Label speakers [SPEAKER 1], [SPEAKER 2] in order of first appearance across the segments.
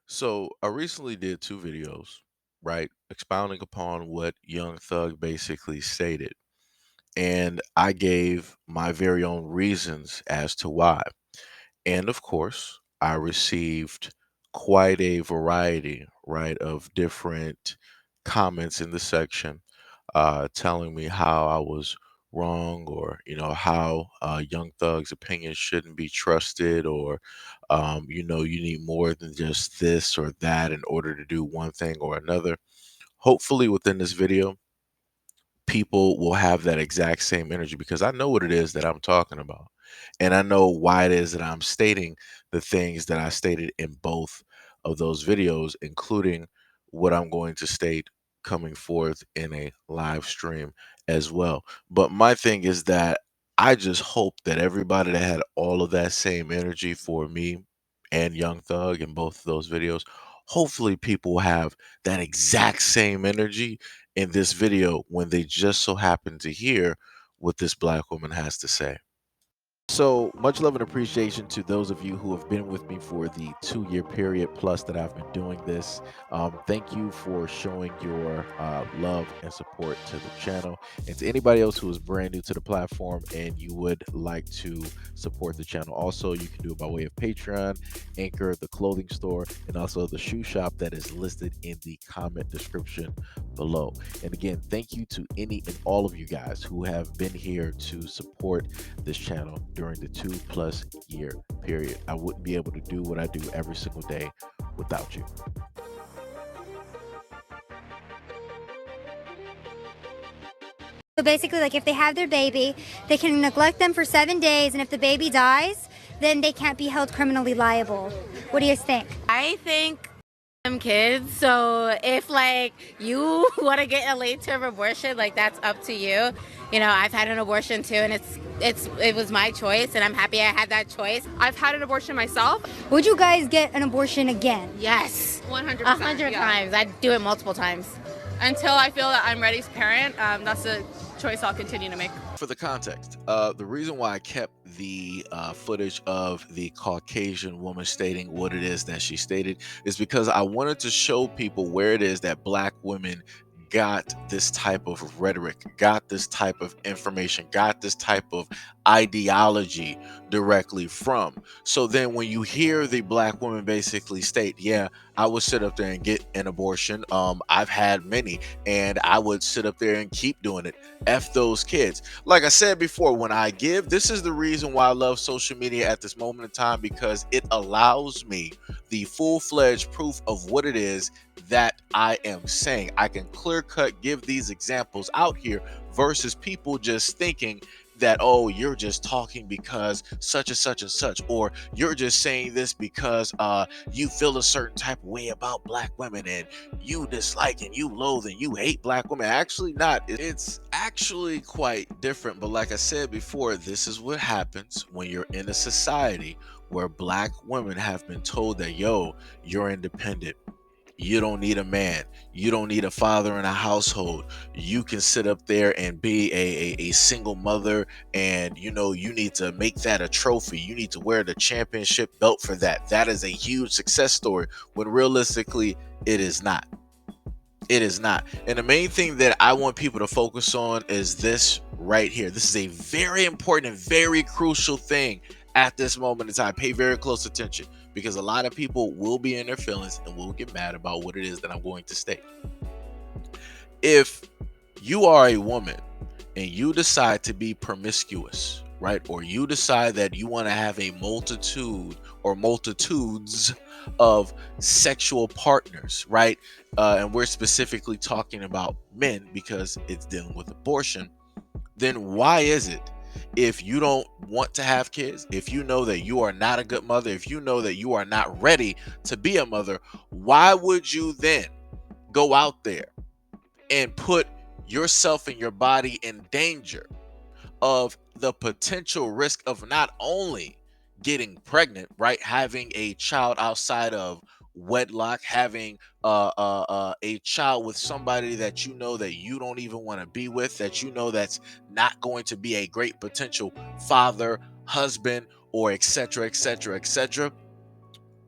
[SPEAKER 1] So I recently did two videos, right, expounding upon what Young Thug basically stated. And I gave my very own reasons as to why. And of course, I received quite a variety, right, of different comments in the section telling me how I was wrong or, how Young Thug's opinion shouldn't be trusted or, you need more than just this or that in order to do one thing or another. Hopefully, within this video, people will have that exact same energy because I know what it is that I'm talking about. And I know why it is that I'm stating the things that I stated in both of those videos, including what I'm going to state coming forth in a live stream as well. But my thing is that I just hope that everybody that had all of that same energy for me and Young Thug in both of those videos, hopefully people have that exact same energy in this video when they just so happen to hear what this black woman has to say. So much love and appreciation to those of you who have been with me for the 2 year period plus that I've been doing this. Thank you for showing your love and support to the channel. And to anybody else who is brand new to the platform and you would like to support the channel, also, you can do it by way of Patreon, Anchor, the clothing store, and also the shoe shop that is listed in the comment description below. And again, thank you to any and all of you guys who have been here to support this channel during the 2+ year period. I wouldn't be able to do what I do every single day without you.
[SPEAKER 2] So basically, like if they have their baby, they can neglect them for 7 days, and if the baby dies, then they can't be held criminally liable. What do you think?
[SPEAKER 3] I think them kids. So if like you want to get a late term abortion, like that's up to you. You know, I've had an abortion too, and it was my choice, and I'm happy I had that choice.
[SPEAKER 4] I've had an abortion myself.
[SPEAKER 2] Would you guys get an abortion again?
[SPEAKER 3] Yes,
[SPEAKER 4] 100%.
[SPEAKER 3] 100
[SPEAKER 4] yeah.
[SPEAKER 3] times. I'd do it multiple times.
[SPEAKER 4] Until I feel that I'm ready to parent, that's a choice I'll continue to make.
[SPEAKER 1] For the context, the reason why I kept the footage of the Caucasian woman stating what it is that she stated is because I wanted to show people where it is that black women got this type of rhetoric, got this type of information, got this type of ideology directly from. So then when you hear the black woman basically state, yeah, I would sit up there and get an abortion. I've had many, and I would sit up there and keep doing it. F those kids. Like I said before, when I give, this is the reason why I love social media at this moment in time, because it allows me the full-fledged proof of what it is that I am saying. I can clear cut give these examples out here versus people just thinking that, oh, you're just talking because such and such and such, or you're just saying this because you feel a certain type of way about black women and you dislike and you loathe and you hate black women. Actually not. It's actually quite different. But like I said before, this is what happens when you're in a society where black women have been told that, yo, you're independent, you don't need a man, you don't need a father in a household, you can sit up there and be a single mother, and you need to make that a trophy, you need to wear the championship belt for that. That is a huge success story, when realistically it is not. It is not. And the main thing that I want people to focus on is this right here. This is a very important and very crucial thing at this moment in time. Pay very close attention, because a lot of people will be in their feelings and will get mad about what it is that I'm going to state. If you are a woman and you decide to be promiscuous, right, or you decide that you want to have a multitude or multitudes of sexual partners, right, and we're specifically talking about men because it's dealing with abortion, then why is it, if you don't want to have kids, if you know that you are not a good mother, if you know that you are not ready to be a mother, why would you then go out there and put yourself and your body in danger of the potential risk of not only getting pregnant, right, having a child outside of wedlock, having a child with somebody that you know that you don't even want to be with, that you know that's not going to be a great potential father, husband, or etc., etc., etc.?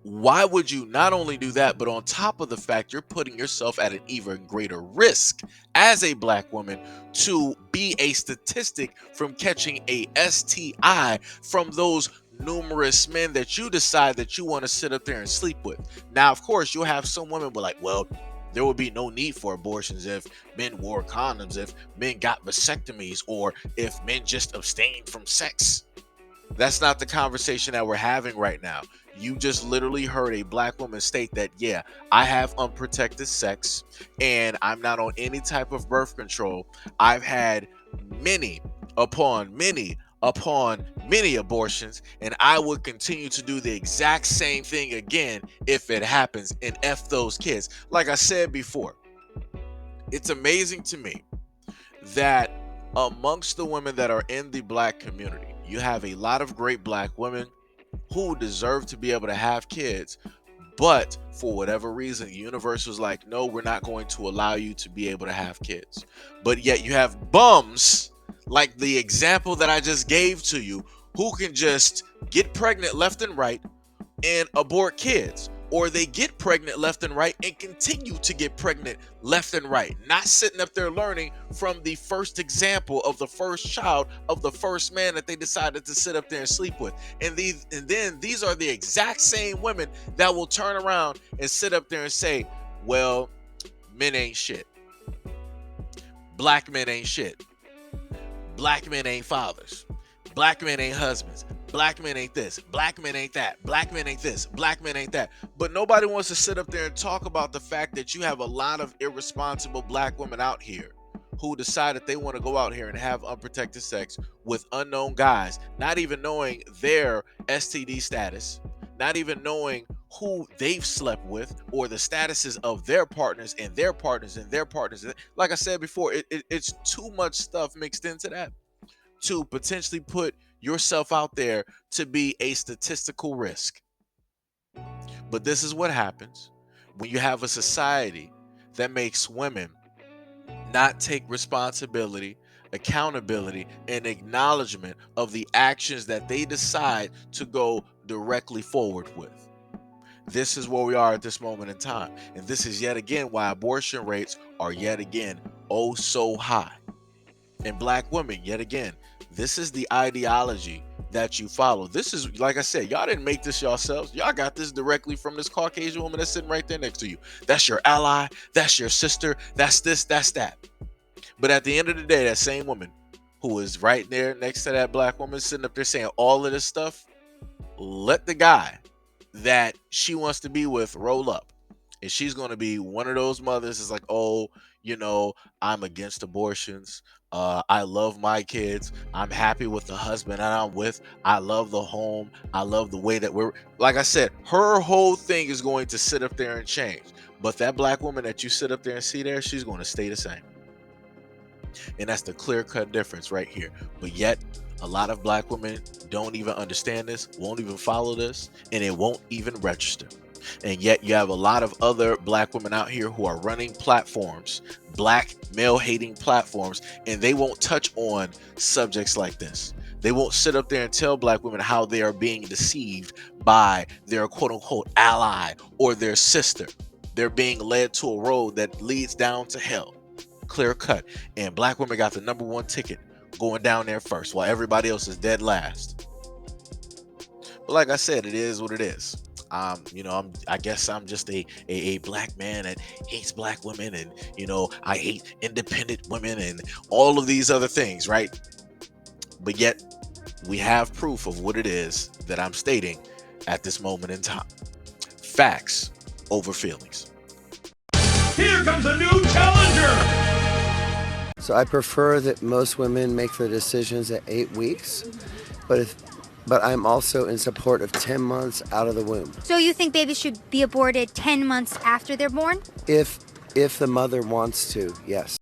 [SPEAKER 1] why would you not only do that, but on top of the fact you're putting yourself at an even greater risk as a black woman to be a statistic from catching a STI from those numerous men that you decide that you want to sit up there and sleep with. Now, of course, you'll have some women be like, well, there would be no need for abortions if men wore condoms, if men got vasectomies, or if men just abstained from sex. That's not the conversation that we're having right now. You just literally heard a black woman state that, yeah, I have unprotected sex and I'm not on any type of birth control. I've had many upon many upon many abortions, and I would continue to do the exact same thing again if it happens, and F those kids. Like I said before, it's amazing to me that amongst the women that are in the black community, you have a lot of great black women who deserve to be able to have kids, but for whatever reason, the universe was like, no, we're not going to allow you to be able to have kids. But yet you have bums like the example that I just gave to you who can just get pregnant left and right and abort kids, or they get pregnant left and right and continue to get pregnant left and right, not sitting up there learning from the first example of the first child of the first man that they decided to sit up there and sleep with. And then these are the exact same women that will turn around and sit up there and say, well, men ain't shit, black men ain't shit, black men ain't fathers, black men ain't husbands, black men ain't this, black men ain't that, black men ain't this, black men ain't that. But nobody wants to sit up there and talk about the fact that you have a lot of irresponsible black women out here who decide that they want to go out here and have unprotected sex with unknown guys, not even knowing their STD status, not even knowing who they've slept with or the statuses of their partners and their partners and their partners. Like I said before, it's too much stuff mixed into that to potentially put yourself out there to be a statistical risk. But this is what happens when you have a society that makes women not take responsibility, accountability, and acknowledgement of the actions that they decide to go directly forward with. This is where we are at this moment in time. And this is yet again why abortion rates are yet again oh so high. And black women, yet again, this is the ideology that you follow. This is, like I said, y'all didn't make this yourselves. Y'all got this directly from this Caucasian woman that's sitting right there next to you. That's your ally. That's your sister. That's this, that's that. But at the end of the day, that same woman who is right there next to that black woman sitting up there saying all of this stuff, let the guy that she wants to be with roll up. And she's going to be one of those mothers is like, oh, you know, I'm against abortions. I love my kids. I'm happy with the husband that I'm with. I love the home. I love the way that we're, like I said, her whole thing is going to sit up there and change. But that black woman that you sit up there and see there, she's going to stay the same. And that's the clear-cut difference right here. But yet, a lot of black women don't even understand this, won't even follow this, and it won't even register. And yet you have a lot of other black women out here who are running platforms, black male-hating platforms, and they won't touch on subjects like this. They won't sit up there and tell black women how they are being deceived by their quote-unquote ally or their sister. They're being led to a road that leads down to hell. Clear cut. And black women got the #1 ticket going down there first while everybody else is dead last. But like I said, it is what it is. I guess I'm just a black man that hates black women, and I hate independent women and all of these other things, right? But yet we have proof of what it is that I'm stating at this moment in time. Facts over feelings.
[SPEAKER 5] Here comes a new challenger!
[SPEAKER 6] So I prefer that most women make their decisions at 8 weeks, but I'm also in support of 10 months out of the womb.
[SPEAKER 2] So you think babies should be aborted 10 months after they're born?
[SPEAKER 6] If the mother wants to, yes.